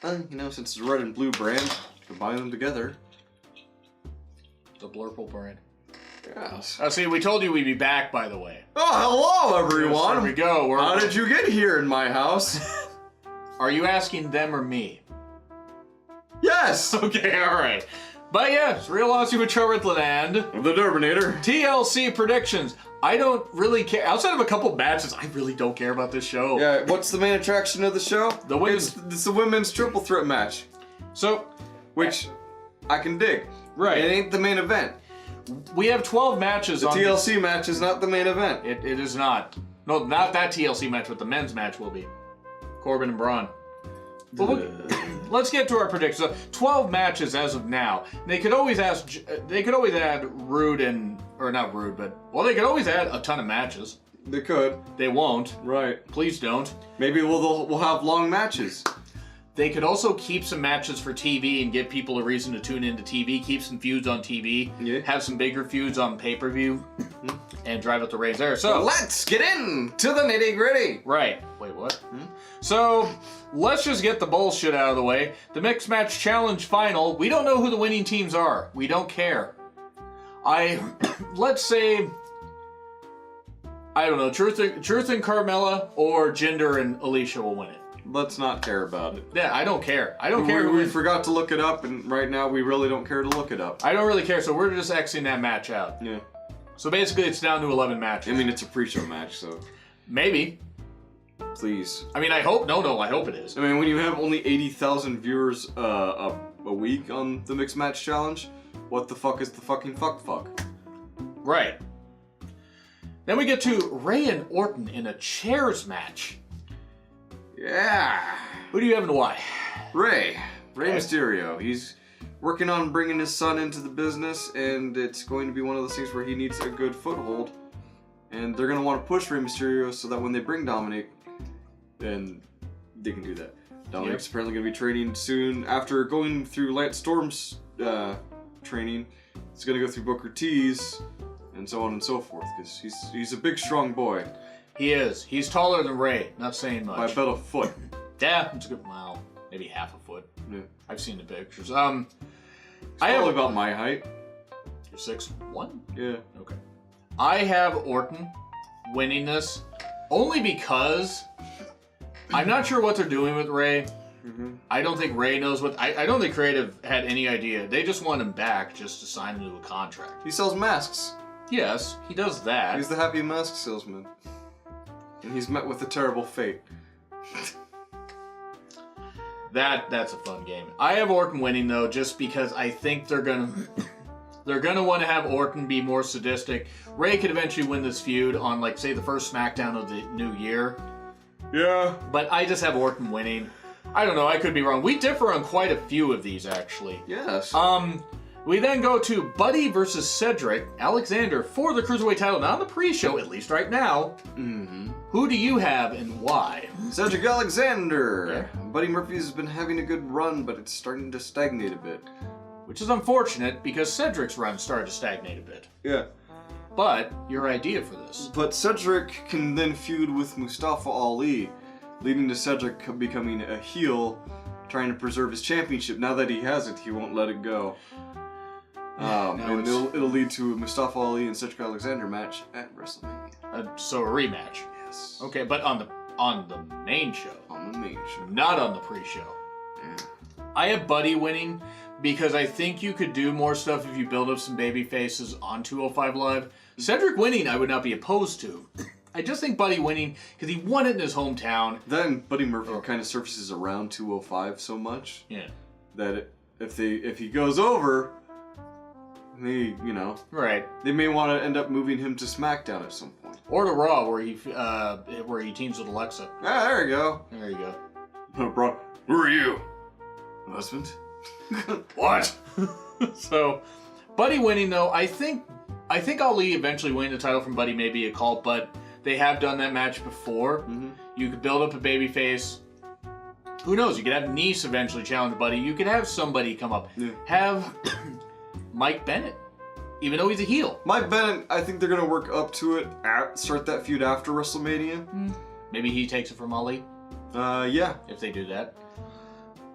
Since it's a red and blue brand, combine them together. The Blurple brand. Yes. See, we told you we'd be back, by the way. Oh, hello, everyone. There we go. How did you get here in my house? Are you asking them or me? Yes. Okay, all right. But yeah, it's Real Aussie with Ritland and the Derbinator. TLC predictions. I don't really care. Outside of a couple matches, I really don't care about this show. Yeah, what's the main attraction of the show? The women's... It's the women's triple threat match. So... Which I can dig. Right. It ain't the main event. We have 12 matches the on TLC match is not the main event. It is not. No, not that TLC match, but the men's match will be. Corbin and Braun. But let's get to our predictions. 12 matches as of now. They could always add Rude and... Or not Rude, but... Well, they could always add a ton of matches. They could. They won't. Right. Please don't. Maybe we'll have long matches. They could also keep some matches for TV and give people a reason to tune into TV. Keep some feuds on TV. Yeah. Have some bigger feuds on pay-per-view. And drive up the ratings there. So let's get into the nitty-gritty. Right. Wait, what? So let's just get the bullshit out of the way. The Mixed Match Challenge Final. We don't know who the winning teams are. We don't care. Let's say, I don't know, Truth and Carmella or Jinder and Alicia will win it. Let's not care about it. Yeah, I don't care. I don't care. We forgot to look it up, and right now we really don't care to look it up. I don't really care, so we're just Xing that match out. Yeah. So basically, it's down to 11 matches. I mean, it's a pre-show match, so... Maybe. Please. I mean, I hope... No, I hope it is. I mean, when you have only 80,000 viewers a week on the Mixed Match Challenge, what the fuck is the fucking fuck? Right. Then we get to Ray and Orton in a chairs match. Yeah. Who do you have and why? Ray Mysterio. He's working on bringing his son into the business, and it's going to be one of those things where he needs a good foothold. And they're going to want to push Ray Mysterio so that when they bring Dominic, then they can do that. Dominic's apparently going to be training soon. After going through Lance Storm's training, he's going to go through Booker T's, and so on and so forth, because he's a big, strong boy. He is. He's taller than Ray. Not saying much. By about a foot. Yeah, it's good. Well, maybe half a foot. Yeah. I've seen the pictures. It's probably about my height. You're 6'1"? Yeah. Okay. I have Orton winning this only because I'm not sure what they're doing with Ray. I don't think Ray knows what... I don't think Creative had any idea. They just want him back just to sign him to a contract. He sells masks. Yes, he does that. He's the happy mask salesman. And he's met with a terrible fate. That's a fun game. I have Orton winning though, just because I think they're gonna want to have Orton be more sadistic. Ray could eventually win this feud on, like, say, the first SmackDown of the new year. Yeah. But I just have Orton winning. I don't know. I could be wrong. We differ on quite a few of these, actually. Yes. We then go to Buddy versus Cedric Alexander for the Cruiserweight title. Not on the pre-show, at least right now. Who do you have and why? Cedric Alexander. Yeah. Buddy Murphy's been having a good run, but it's starting to stagnate a bit. Which is unfortunate, because Cedric's run started to stagnate a bit. Yeah. But, your idea for this? But Cedric can then feud with Mustafa Ali, leading to Cedric becoming a heel, trying to preserve his championship. Now that he has it, he won't let it go. And it'll lead to a Mustafa Ali and Cedric Alexander match at WrestleMania. So a rematch. Yes. Okay, but on the main show. On the main show. Not on the pre-show. Yeah. I have Buddy winning because I think you could do more stuff if you build up some baby faces on 205 Live. Cedric winning, I would not be opposed to. I just think Buddy winning because he won it in his hometown. Then Buddy Murphy kind of surfaces around 205 so much. Yeah. That if he goes over, they, right, they may want to end up moving him to SmackDown at some point, or to Raw, where he teams with Alexa. Ah, there you go. There you go. Bro, who are you? Husband? What? So, Buddy winning though, I think Ali eventually winning the title from Buddy may be a call, but they have done that match before. You could build up a babyface. Who knows? You could have Nice eventually challenge Buddy. You could have somebody come up. Yeah. Have Mike Bennett, even though he's a heel. Mike Bennett, I think they're going to work up to it, start that feud after WrestleMania. Maybe he takes it from Ali. Yeah. If they do that.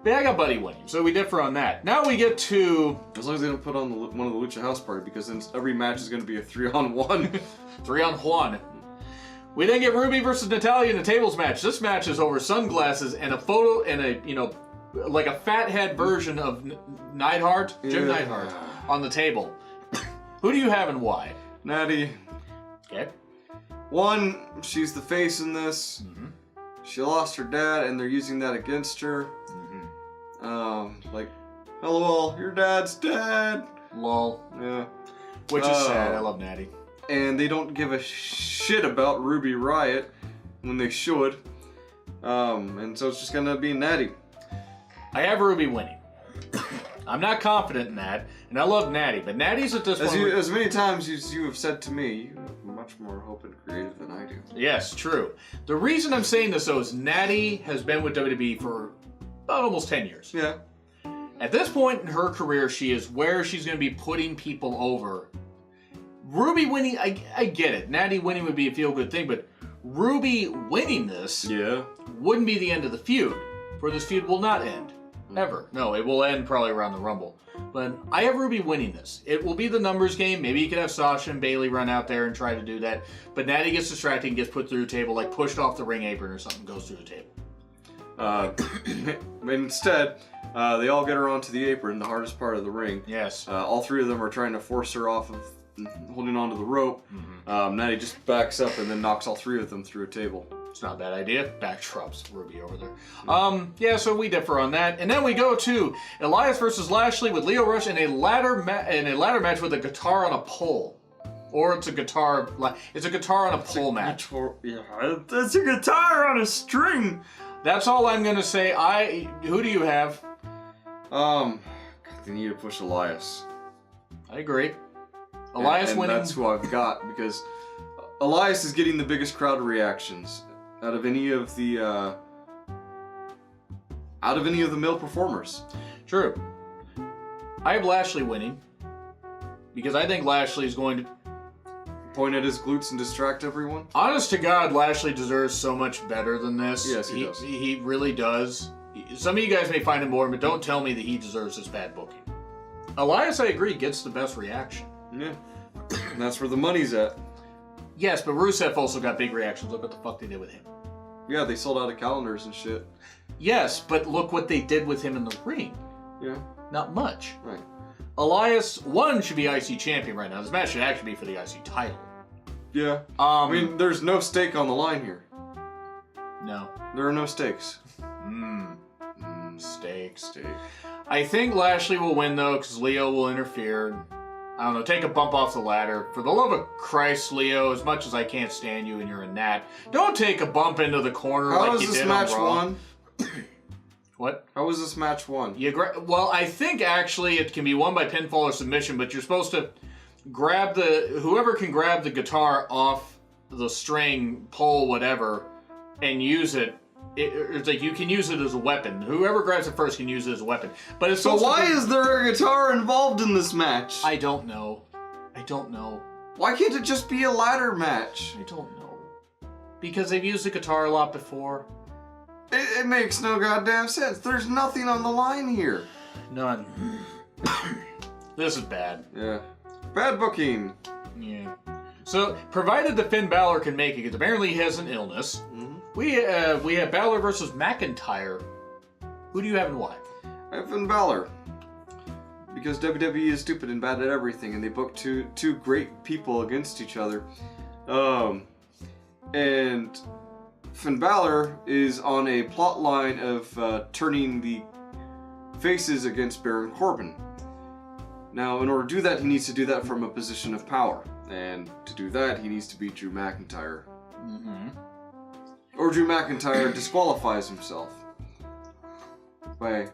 But yeah, I got Buddy winning, so we differ on that. Now we get to... As long as they don't put on one of the Lucha House Party, because then every match is going to be a 3-on-1. 3-on-1. We then get Ruby versus Natalya in a tables match. This match is over sunglasses and a photo and a, you know, like a fathead version of Neidhart, Jim Neidhart, on the table. Who do you have and why? Natty. Okay. One, she's the face in this. Mm-hmm. She lost her dad, and they're using that against her. Like, LOL, your dad's dead. Lol. Yeah. Which is sad. I love Natty. And they don't give a shit about Ruby Riott when they should. And so it's just gonna be Natty. I have Ruby winning. I'm not confident in that, and I love Natty, but Natty's at this point... As many times as you have said to me, you have much more hope and creative than I do. Yes, true. The reason I'm saying this, though, is Natty has been with WWE for about almost 10 years. Yeah. At this point in her career, she is where she's going to be putting people over. Ruby winning, I get it. Natty winning would be a feel-good thing, but Ruby winning this wouldn't be the end of the feud. For this feud will not end. Ever. No, it will end probably around the Rumble. But I have Ruby winning this. It will be the numbers game. Maybe you could have Sasha and Bayley run out there and try to do that. But Natty gets distracted and gets put through the table, like pushed off the ring apron or something, goes through the table. Instead, they all get her onto the apron, the hardest part of the ring. Yes. All three of them are trying to force her off of holding onto the rope. Natty just backs up and then knocks all three of them through a table. It's not a bad idea. Backdrops Ruby over there. Yeah, so we differ on that. And then we go to Elias versus Lashley with Lio Rush in a ladder match with a guitar on a pole. Or it's a guitar on a pole match. It's a guitar on a string. That's all I'm gonna say. Who do you have? They need to push Elias. I agree. Elias and winning. That's who I've got, because Elias is getting the biggest crowd reactions out of any of the male performers. True. I have Lashley winning because I think Lashley is going to point at his glutes and distract everyone. Honest to God, Lashley deserves so much better than this. Yes, he does. He really does. Some of you guys may find him boring, but don't tell me that he deserves this bad booking. Elias, I agree, gets the best reaction. Yeah. And that's where the money's at. Yes, but Rusev also got big reactions. Look what the fuck they did with him. Yeah, they sold out of calendars and shit. Yes, but look what they did with him in the ring. Yeah. Not much. Right. Elias, one, should be IC champion right now. This match should actually be for the IC title. Yeah. I mean, there's no stake on the line here. No. There are no stakes. Steak. I think Lashley will win, though, because Leo will interfere. I don't know, take a bump off the ladder. For the love of Christ, Leo, as much as I can't stand you and you're a gnat, don't take a bump into the corner like you did on Raw. What? How was this match won? Well, I think actually it can be won by pinfall or submission, but you're supposed to grab whoever can grab the guitar off the string, pole, whatever, and use it. It's like you can use it as a weapon. Whoever grabs it first can use it as a weapon. But it's so why is there a guitar involved in this match? I don't know. Why can't it just be a ladder match? I don't know. Because they've used the guitar a lot before. It makes no goddamn sense. There's nothing on the line here. None. This is bad. Yeah. Bad booking. Yeah. So, provided the Finn Balor can make it, because apparently he has an illness, we have Balor versus McIntyre. Who do you have and why? I have Finn Balor. Because WWE is stupid and bad at everything, and they book two great people against each other. And Finn Balor is on a plot line of turning the faces against Baron Corbin. Now, in order to do that, he needs to do that from a position of power. And to do that, he needs to beat Drew McIntyre. Or Drew McIntyre disqualifies himself by,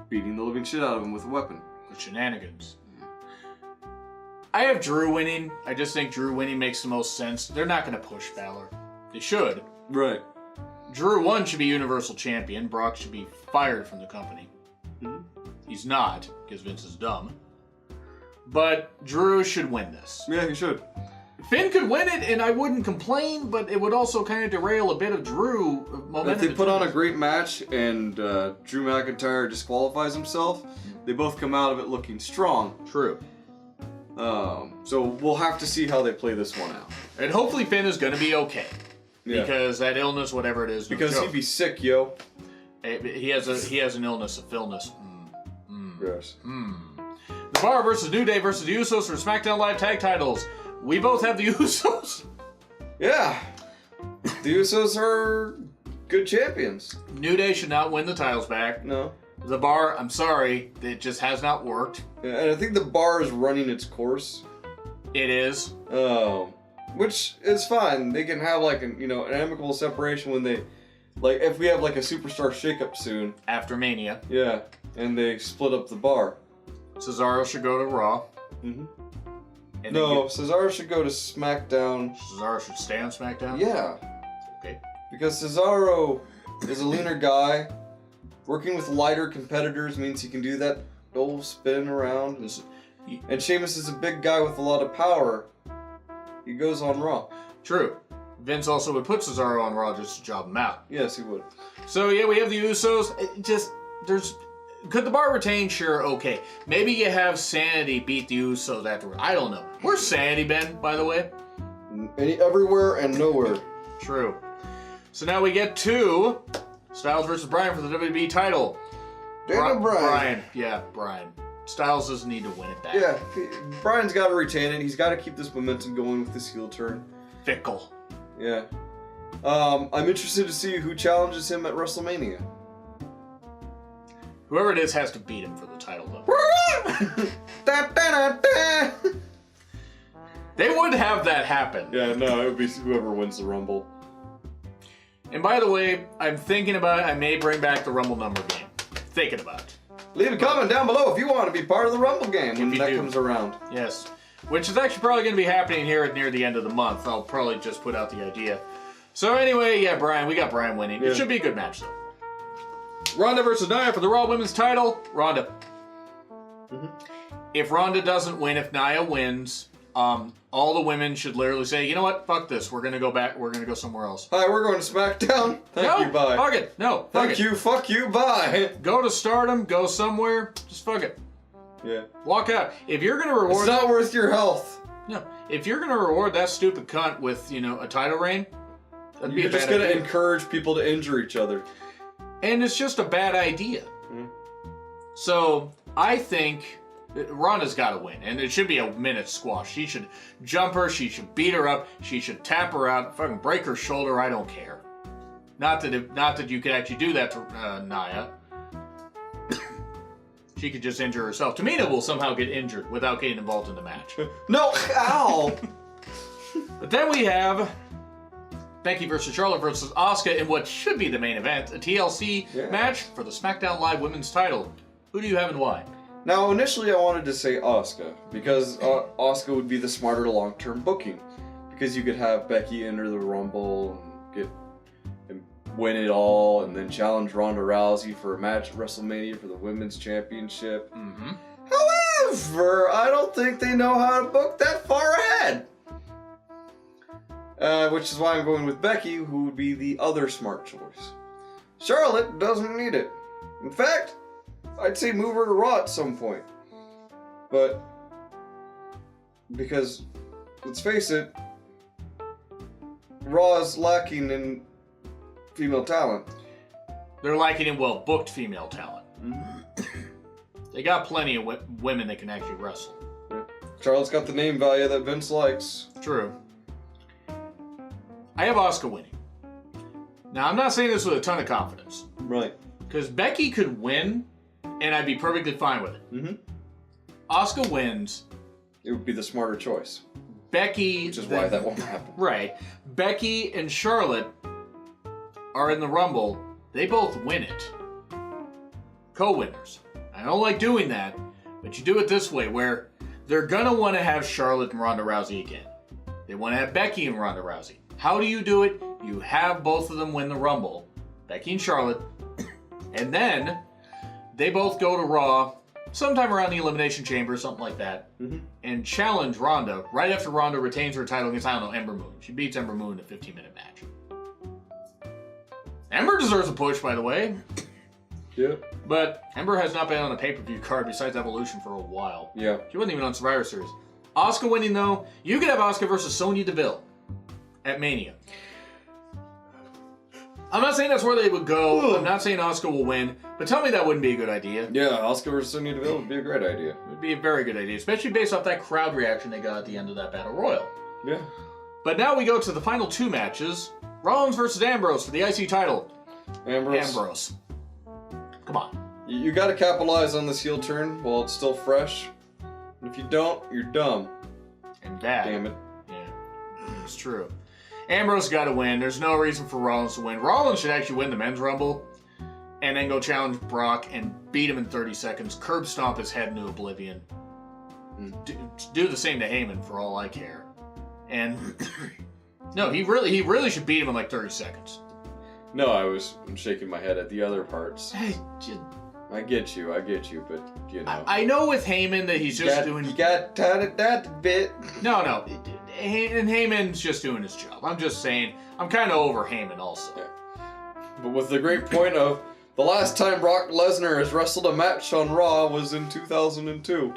beating the living shit out of him with a weapon. With shenanigans. I have Drew winning. I just think Drew winning makes the most sense. They're not going to push Balor. They should. Right. Drew 1 should be Universal Champion. Brock should be fired from the company. He's not, because Vince is dumb. But Drew should win this. Yeah, he should. Finn could win it, and I wouldn't complain, but it would also kind of derail a bit of Drew momentum. If they put on a great match and Drew McIntyre disqualifies himself, they both come out of it looking strong. True. So we'll have to see how they play this one out. And hopefully Finn is going to be okay. Yeah. Because that illness, whatever it is, because he'd be sick, yo. He has an illness, a illness. Yes. The Bar versus New Day versus the Usos for SmackDown Live tag titles. We both have the Usos. Yeah. The Usos are good champions. New Day should not win the titles back. No. The Bar, I'm sorry, it just has not worked. Yeah, and I think the Bar is running its course. It is. Which is fine. They can have like an amicable separation when they, like, if we have like a superstar shakeup soon. After Mania. Yeah. And they split up the Bar. Cesaro should go to Raw. Mm-hmm. No, Cesaro should go to SmackDown. Cesaro should stay on SmackDown? Yeah. Okay. Because Cesaro is a leaner guy. Working with lighter competitors means he can do that whole spin around. And Sheamus is a big guy with a lot of power. He goes on Raw. True. Vince also would put Cesaro on Raw just to job him out. Yes, he would. So, yeah, we have the Usos. Could the Bar retain? Sure, okay. Maybe you have Sanity beat the Usos afterward. I don't know. Where's Sanity been, by the way? Everywhere and nowhere. True. So now we get to Styles versus Bryan for the WWE title. Bryan. Yeah, Bryan. Styles doesn't need to win it back. Yeah, Bryan's got to retain it. He's got to keep this momentum going with this heel turn. Fickle. Yeah. I'm interested to see who challenges him at WrestleMania. Whoever it is has to beat him for the title, though. They would have that happen. Yeah, no, it would be whoever wins the Rumble. And by the way, I'm thinking about it. I may bring back the Rumble number game. Thinking about it. Leave a comment down below if you want to be part of the Rumble game when that comes around. Yes. Which is actually probably going to be happening here near the end of the month. I'll probably just put out the idea. So anyway, yeah, Bryan. We got Bryan winning. Yeah. It should be a good match, though. Ronda versus Nia for the Raw Women's title. Ronda. Mm-hmm. If Ronda doesn't win, if Nia wins, all the women should literally say, you know what? Fuck this. We're going to go back. We're going to go somewhere else. Hi, we're going to SmackDown. Thank you, bye. Fuck it. No, fuck it. Fuck you, bye. Go to Stardom. Go somewhere. Just fuck it. Yeah. Walk out. If you're going to reward... It's not worth your health. No. If you're going to reward that stupid cunt with, a title reign, that'd be a bad idea. You're just going to encourage people to injure each other. And it's just a bad idea. Mm-hmm. So, I think Ronda's got to win. And it should be a minute squash. She should jump her. She should beat her up. She should tap her out. Fucking break her shoulder. I don't care. Not that you could actually do that to Nia. She could just injure herself. Tamina will somehow get injured without getting involved in the match. No! Ow! But then we have Becky versus Charlotte versus Asuka in what should be the main event, a TLC match for the SmackDown Live Women's title. Who do you have and why? Now, initially I wanted to say Asuka, because Asuka would be the smarter long-term booking. Because you could have Becky enter the Rumble and win it all, and then challenge Ronda Rousey for a match at WrestleMania for the Women's Championship. Mm-hmm. However, I don't think they know how to book that far ahead. Which is why I'm going with Becky, who would be the other smart choice. Charlotte doesn't need it. In fact, I'd say move her to Raw at some point. But, because, let's face it, Raw is lacking in female talent. They're lacking in well-booked female talent. Mm-hmm. They got plenty of women that can actually wrestle. Yeah. Charlotte's got the name value that Vince likes. True. I have Asuka winning. Now, I'm not saying this with a ton of confidence. Right. Because Becky could win, and I'd be perfectly fine with it. Mm-hmm. Asuka wins. It would be the smarter choice. Becky... Which is why that won't happen. Right. Becky and Charlotte are in the Rumble. They both win it. Co-winners. I don't like doing that, but you do it this way, where they're going to want to have Charlotte and Ronda Rousey again. They want to have Becky and Ronda Rousey. How do you do it? You have both of them win the Rumble, Becky and Charlotte, and then they both go to Raw sometime around the Elimination Chamber, something like that, and challenge Ronda right after Ronda retains her title against, I don't know, Ember Moon. She beats Ember Moon in a 15-minute match. Ember deserves a push, by the way. Yeah. But Ember has not been on a pay-per-view card besides Evolution for a while. Yeah. She wasn't even on Survivor Series. Asuka winning, though, you could have Asuka versus Sonya Deville at Mania. I'm not saying that's where they would go. I'm not saying Asuka will win, but tell me that wouldn't be a good idea. Yeah, Asuka versus Sonya Deville would be a great idea. It would be a very good idea, especially based off that crowd reaction they got at the end of that Battle Royal. Yeah. But now we go to the final 2 matches. Rollins versus Ambrose for the IC title. Ambrose. Come on. You got to capitalize on this heel turn while it's still fresh. And if you don't, you're dumb. And bad. Damn it. Yeah, it's true. Ambrose got to win. There's no reason for Rollins to win. Rollins should actually win the Men's Rumble and then go challenge Brock and beat him in 30 seconds. Curb stomp his head into oblivion. Do the same to Heyman for all I care. And no, he really should beat him in like 30 seconds. No, I'm shaking my head at the other parts. I get you, but you know. I know with Heyman that he's just doing. You got that a bit. No. And Heyman's just doing his job. I'm just saying, I'm kind of over Heyman also. Yeah. But with the great point of the last time Brock Lesnar has wrestled a match on Raw was in 2002.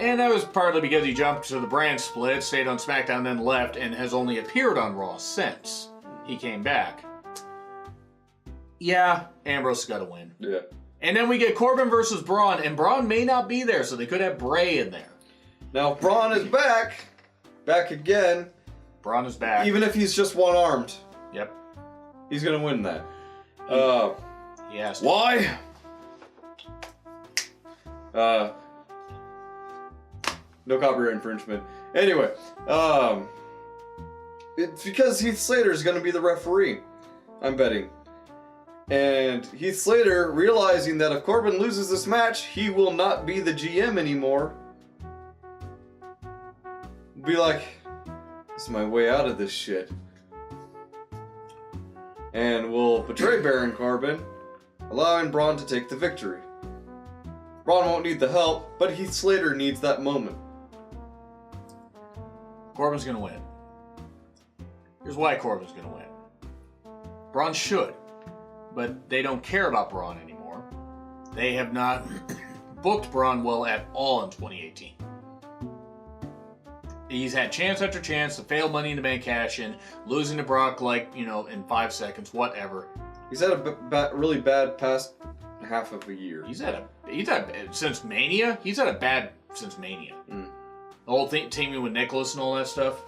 And that was partly because he jumped to the brand split, stayed on SmackDown, then left, and has only appeared on Raw since he came back. Yeah, Ambrose has got to win. Yeah. And then we get Corbin versus Braun, and Braun may not be there, so they could have Bray in there. Now, Braun is back again. Braun is back. Even if he's just one-armed. Yep. He's going to win that. He has to. Why? No copyright infringement. Anyway, it's because Heath Slater is going to be the referee, I'm betting. And Heath Slater, realizing that if Corbin loses this match, he will not be the GM anymore. Be like, this is my way out of this shit. And will betray Baron Corbin, allowing Braun to take the victory. Braun won't need the help, but Heath Slater needs that moment. Corbin's going to win. Here's why Corbin's going to win. Braun should. But they don't care about Braun anymore. They have not booked Braun well at all in 2018. He's had chance after chance to fail Money in the Bank cash in, losing to Brock in 5 seconds, whatever. He's had a really bad past half of a year. He's had since Mania. He's had a bad since Mania. The whole thing teaming with Nicholas and all that stuff.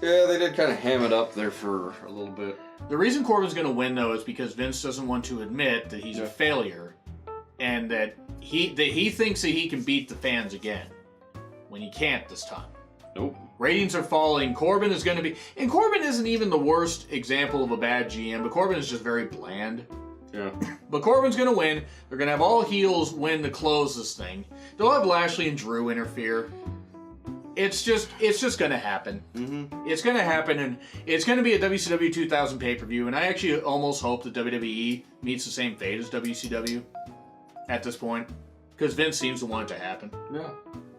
Yeah, they did kind of ham it up there for a little bit. The reason Corbin's going to win, though, is because Vince doesn't want to admit that he's a failure, and that he thinks that he can beat the fans again, when he can't this time. Nope. Ratings are falling. Corbin is going to be... And Corbin isn't even the worst example of a bad GM, but Corbin is just very bland. Yeah. But Corbin's going to win. They're going to have all heels win to close this thing. They'll have Lashley and Drew interfere. It's just going to happen. Mm-hmm. It's going to happen, and it's going to be a WCW 2000 pay-per-view, and I actually almost hope that WWE meets the same fate as WCW at this point, because Vince seems to want it to happen. Yeah.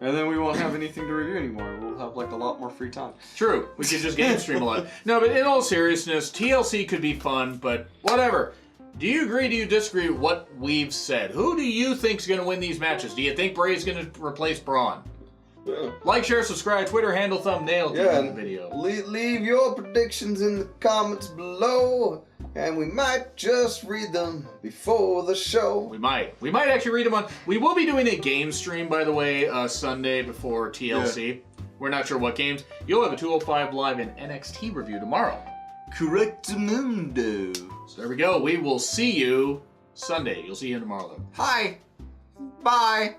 And then we won't have anything to review anymore. We'll have a lot more free time. True. We could just game stream a lot. No, but in all seriousness, TLC could be fun, but whatever. Do you agree, do you disagree with what we've said? Who do you think's going to win these matches? Do you think Bray's going to replace Braun? Yeah. Like, share, subscribe, Twitter handle, thumbnail to the video. Leave your predictions in the comments below, and we might just read them before the show. We might actually read them on... We will be doing a game stream, by the way, Sunday before TLC. Yeah. We're not sure what games. You'll have a 205 Live and NXT review tomorrow. Correctamundo. So there we go. We will see you Sunday. You'll see you tomorrow, though. Hi. Bye.